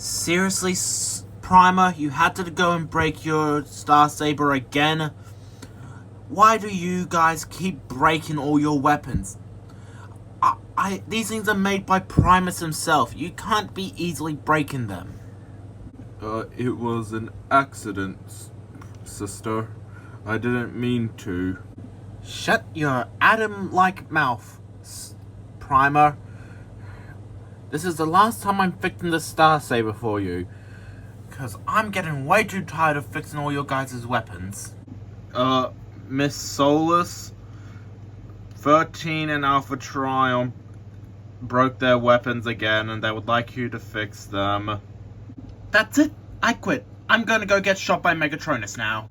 Seriously, Primer, you had to go and break your Star Saber again? Why do you guys keep breaking all your weapons? These things are made by Primus himself. You can't be easily breaking them. It was an accident, sister. I didn't mean to. Shut your Adam-like mouth, Primer. This is the last time I'm fixing the Star Saber for you. Because I'm getting way too tired of fixing all your guys' weapons. Miss Solus, 13 and Alpha Triumph broke their weapons again and they would like you to fix them. That's it. I quit. I'm gonna go get shot by Megatronus now.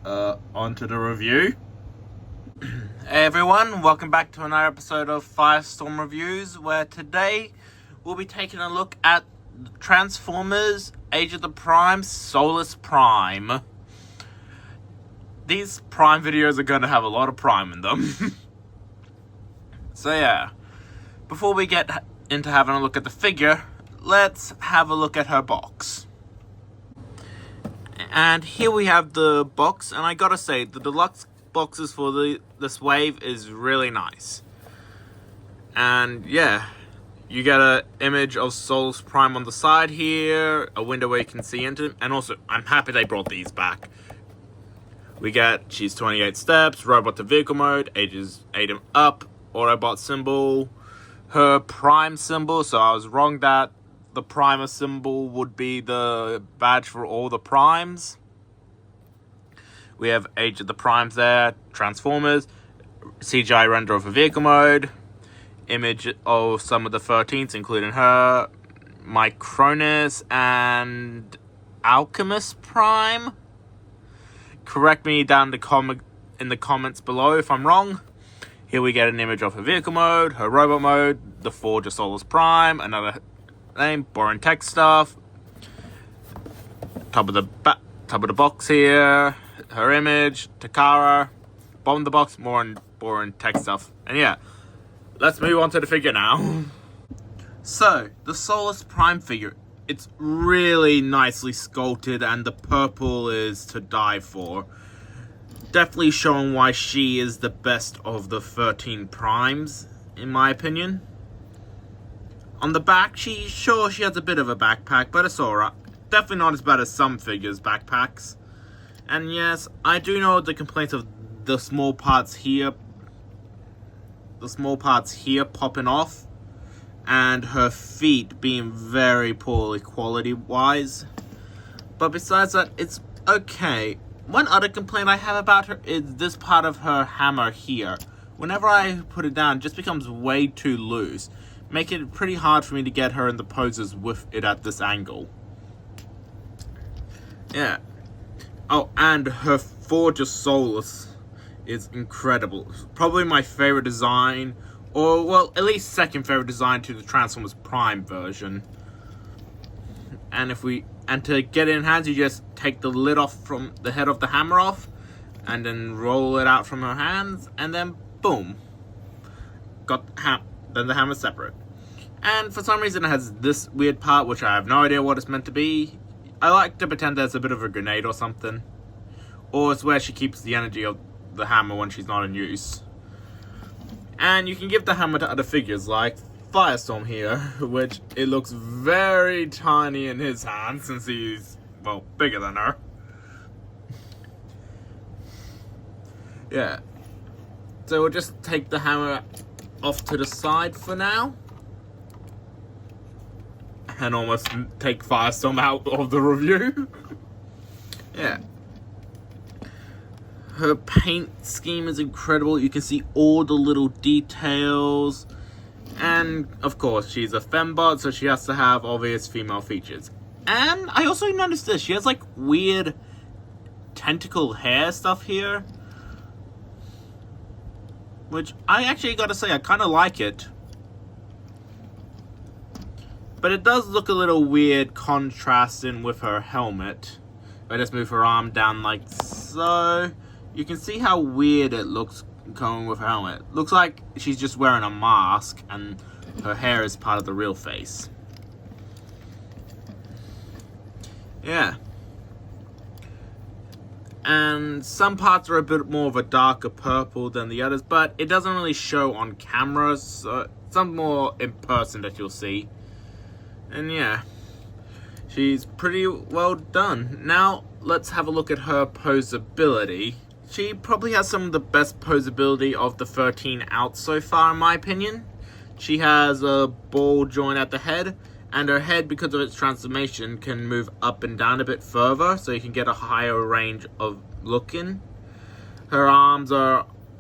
On to the review. Hey everyone, welcome back to another episode of Firestorm Reviews, where today we'll be taking a look at Transformers Age of the Primes Solus Prime. These Prime videos are going to have a lot of Prime in them. So yeah, before we get into having a look at the figure, let's have a look at her box. And here we have the box, and I gotta say, the deluxe boxes for this wave is really nice. And yeah, you get an image of Solus Prime on the side here, a window where you can see into them, and also, I'm happy they brought these back. We get, she's 28 steps, robot to vehicle mode, ages 8 and up, Autobot symbol, her Prime symbol, so I was wrong that the Primer symbol would be the badge for all the Primes. We have Age of the Primes there, Transformers, CGI render of a vehicle mode, image of some of the 13s, including her, Micronus, and Alchemist Prime. Correct me down in the comments below if I'm wrong. Here we get an image of her vehicle mode, her robot mode, the Forge of Solus Prime, another name, boring text stuff. Top of the box here, her image, Takara. Bottom of the box, more boring text stuff. And yeah, let's move on to the figure now. So, the Solus Prime figure, it's really nicely sculpted and the purple is to die for. Definitely showing why she is the best of the 13 Primes, in my opinion. On the back, she has a bit of a backpack, but it's alright. Definitely not as bad as some figures' backpacks. And yes, I do know the complaints of the small parts here popping off, and her feet being very poorly quality-wise. But besides that, it's okay. One other complaint I have about her is this part of her hammer here. Whenever I put it down, it just becomes way too loose, making it pretty hard for me to get her in the poses with it at this angle. Yeah. Oh, and her Forge of Solus is incredible. Probably my favorite design, or well, at least second favorite design to the Transformers Prime version. And to get it in hands, you just take the lid off from the head of the hammer off, and then roll it out from her hands, and then boom, then the hammer's separate. And for some reason, it has this weird part, which I have no idea what it's meant to be. I like to pretend there's a bit of a grenade or something, or it's where she keeps the energy of the hammer when she's not in use. And you can give the hammer to other figures like Firestorm here, which it looks very tiny in his hand since he's, well, bigger than her. Yeah. So we'll just take the hammer off to the side for now. And almost take Firestorm out of the review. Yeah. Her paint scheme is incredible. You can see all the little details. And, of course, she's a fembot, so she has to have obvious female features. And I also noticed this. She has, like, weird tentacle hair stuff here. Which, I actually gotta say, I kind of like it. But it does look a little weird contrasting with her helmet. If I just move her arm down like so, you can see how weird it looks going with her helmet. Looks like she's just wearing a mask and her hair is part of the real face. yeah. And some parts are a bit more of a darker purple than the others, but it doesn't really show on camera, so some more in person that you'll see. And yeah, she's pretty well done. Now let's have a look at her posability. She probably has some of the best posability of the 13 out so far, in my opinion. She has a ball joint at the head, and her head, because of its transformation, can move up and down a bit further, so you can get a higher range of looking. Her arms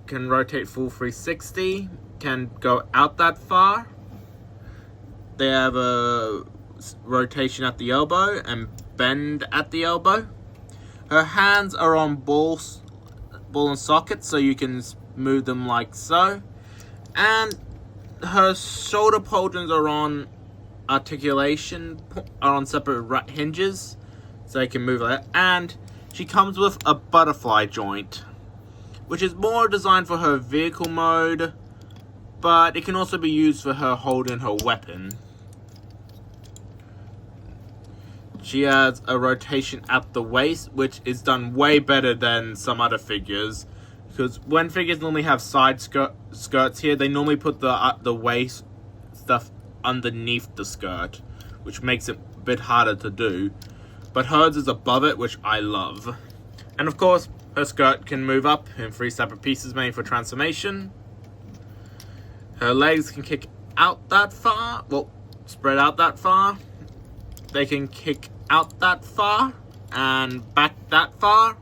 can rotate full 360, can go out that far. They have a rotation at the elbow and bend at the elbow. Her hands are on ball and socket, so you can move them like so. And her shoulder pauldrons are on articulation, are on separate hinges, so they can move like that. And she comes with a butterfly joint, which is more designed for her vehicle mode, but it can also be used for her holding her weapon. She has a rotation at the waist, which is done way better than some other figures. Because when figures normally have side skirts here, they normally put the waist stuff underneath the skirt, which makes it a bit harder to do. But hers is above it, which I love. And of course, her skirt can move up in 3 separate pieces made for transformation. Her legs can kick out that far, well, spread out that far. They can kick out that far and back that far.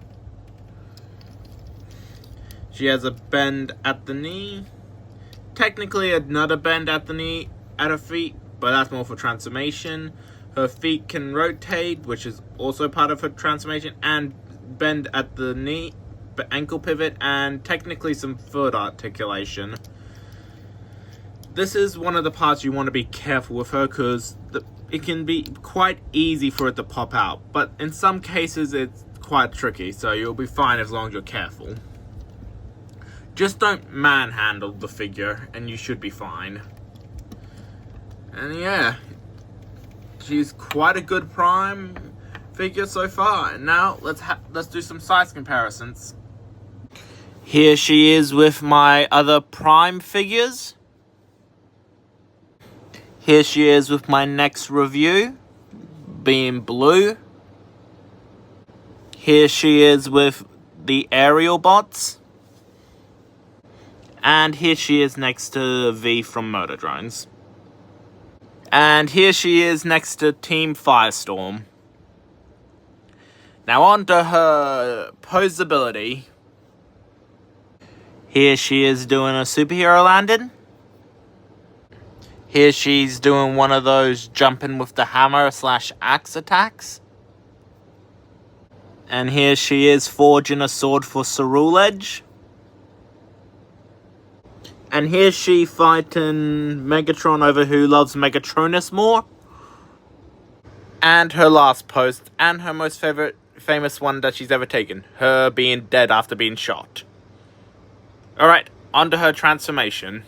She has a bend at the knee. Technically another bend at the knee at her feet, but that's more for transformation. Her feet can rotate, which is also part of her transformation, and bend at the knee, ankle pivot, and technically some foot articulation. This is one of the parts you want to be careful with her, because it can be quite easy for it to pop out, but in some cases it's quite tricky, so you'll be fine as long as you're careful. Just don't manhandle the figure and you should be fine. And yeah, she's quite a good Prime figure so far. Now let's do some size comparisons. Here she is with my other Prime figures. Here she is with my next review, being blue. Here she is with the aerial bots. And here she is next to V from Murder Drones. And here she is next to Team Firestorm. Now on to her posability. Here she is doing a superhero landing. Here she's doing one of those jumping with the hammer / axe attacks. And here she is forging a sword for Cerule Edge. And here's she fighting Megatron over who loves Megatronus more. And her last post, and her most famous one that she's ever taken. Her being dead after being shot. Alright, on to her transformation.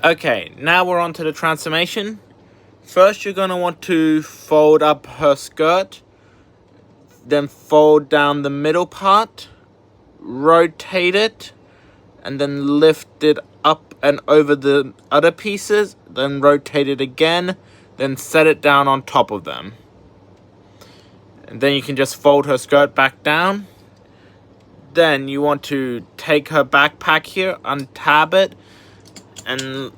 Okay, now we're on to the transformation. First you're going to want to fold up her skirt. Then fold down the middle part. Rotate it. And then lift it up and over the other pieces, then rotate it again, then set it down on top of them. And then you can just fold her skirt back down. Then you want to take her backpack here, untab it, and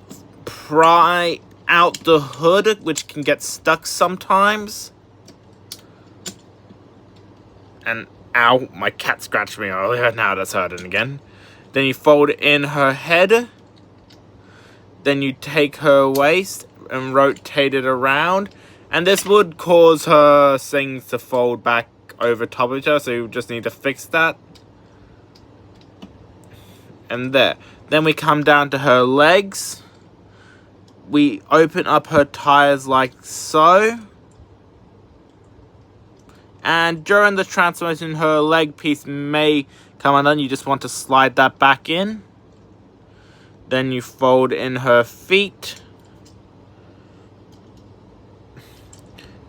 pry out the hood, which can get stuck sometimes. And ow, my cat scratched me earlier, now that's hurting again. Then you fold in her head. Then you take her waist and rotate it around. And this would cause her things to fold back over top of each other, so you just need to fix that. And there. Then we come down to her legs. We open up her tires like so. And during the transformation, her leg piece may come undone. You just want to slide that back in. Then you fold in her feet.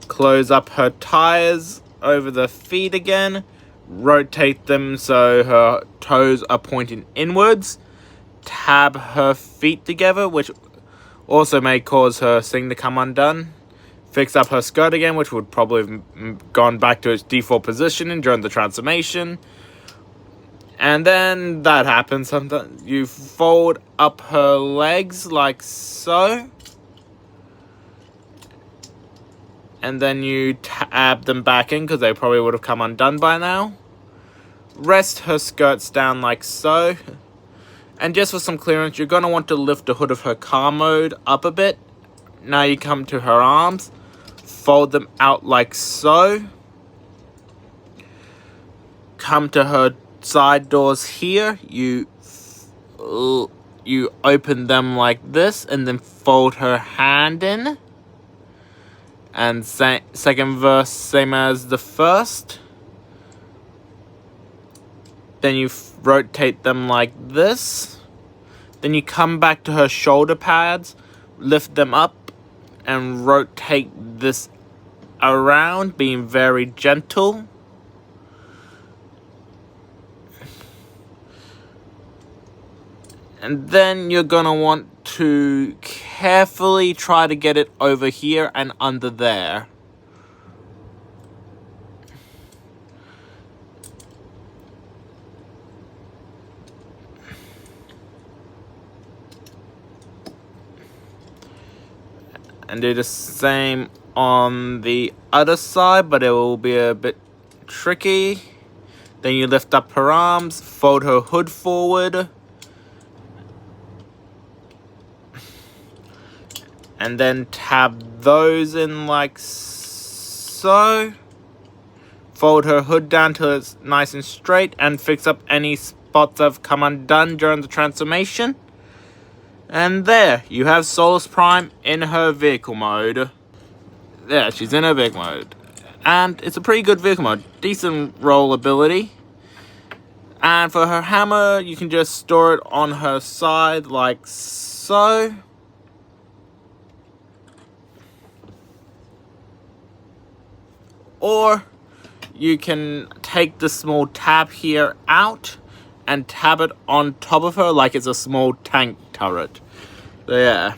Close up her tires over the feet again. Rotate them so her toes are pointing inwards. Tab her feet together, which also may cause her thing to come undone. Fix up her skirt again, which would probably have gone back to its default positioning during the transformation. And then that happens. Sometimes you fold up her legs like so. And then you tab them back in because they probably would have come undone by now. Rest her skirts down like so. And just for some clearance, you're going to want to lift the hood of her car mode up a bit. Now you come to her arms. Fold them out like so. Come to her side doors here. You open them like this and then fold her hand in. And second verse, same as the first. Then you rotate them like this. Then you come back to her shoulder pads, lift them up, and rotate this around, being very gentle. And then you're going to want to carefully try to get it over here and under there. And do the same on the other side, but it will be a bit tricky. Then you lift up her arms, fold her hood forward. And then tab those in like so. Fold her hood down till it's nice and straight and fix up any spots that have come undone during the transformation. And there, you have Solus Prime in her vehicle mode. There, she's in her vehicle mode. And it's a pretty good vehicle mode. Decent rollability. And for her hammer, you can just store it on her side like so. Or you can take the small tab here out and tab it on top of her like it's a small tank turret. So yeah.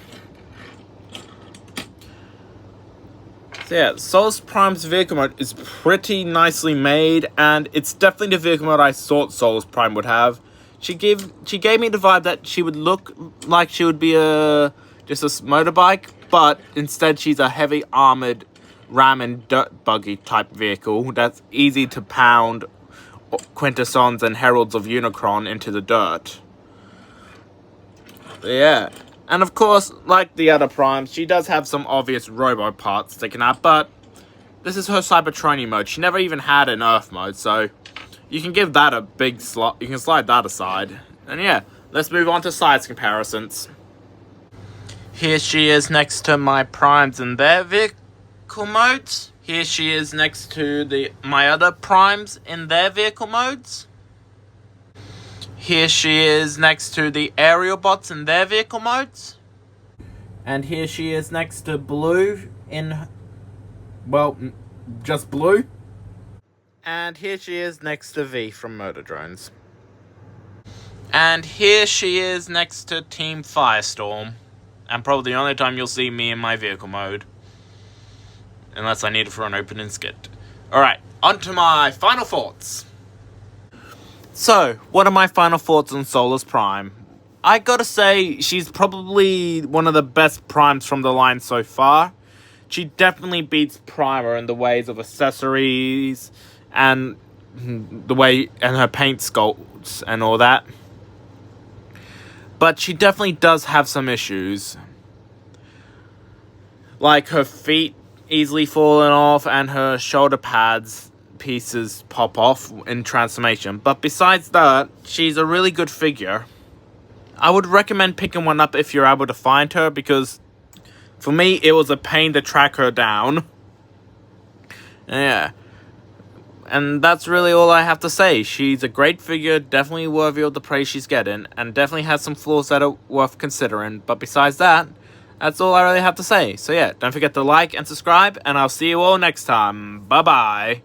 Solus Prime's vehicle mode is pretty nicely made, and it's definitely the vehicle mode I thought Solus Prime would have. She gave me the vibe that she would look like she would be just a motorbike, but instead she's a heavy armored ram and dirt buggy type vehicle that's easy to pound Quintessons and Heralds of Unicron into the dirt. Yeah. And of course, like the other Primes, she does have some obvious robo parts sticking out, but this is her Cybertronian mode. She never even had an Earth mode, so you can give that a big slot. You can slide that aside. And yeah, let's move on to size comparisons. Here she is next to my Primes in their vehicle modes. Here she is next to my other Primes in their vehicle modes. Here she is next to the aerial bots in their vehicle modes. And here she is next to Blue in, well, just Blue. And here she is next to V from Motor Drones. And here she is next to Team Firestorm. And probably the only time you'll see me in my vehicle mode. Unless I need it for an opening skit. Alright, on to my final thoughts. So, what are my final thoughts on Solus Prime? I gotta say, she's probably one of the best Primes from the line so far. She definitely beats Primer in the ways of accessories and her paint sculpts and all that. But she definitely does have some issues. Like her feet easily falling off and her shoulder pads pieces pop off in transformation. But besides that, she's a really good figure. I would recommend picking one up if you're able to find her, because for me it was a pain to track her down. Yeah. And that's really all I have to say. She's a great figure, definitely worthy of the praise she's getting, and definitely has some flaws that are worth considering. But besides that, that's all I really have to say. So yeah, don't forget to like and subscribe, and I'll see you all next time. Bye-bye.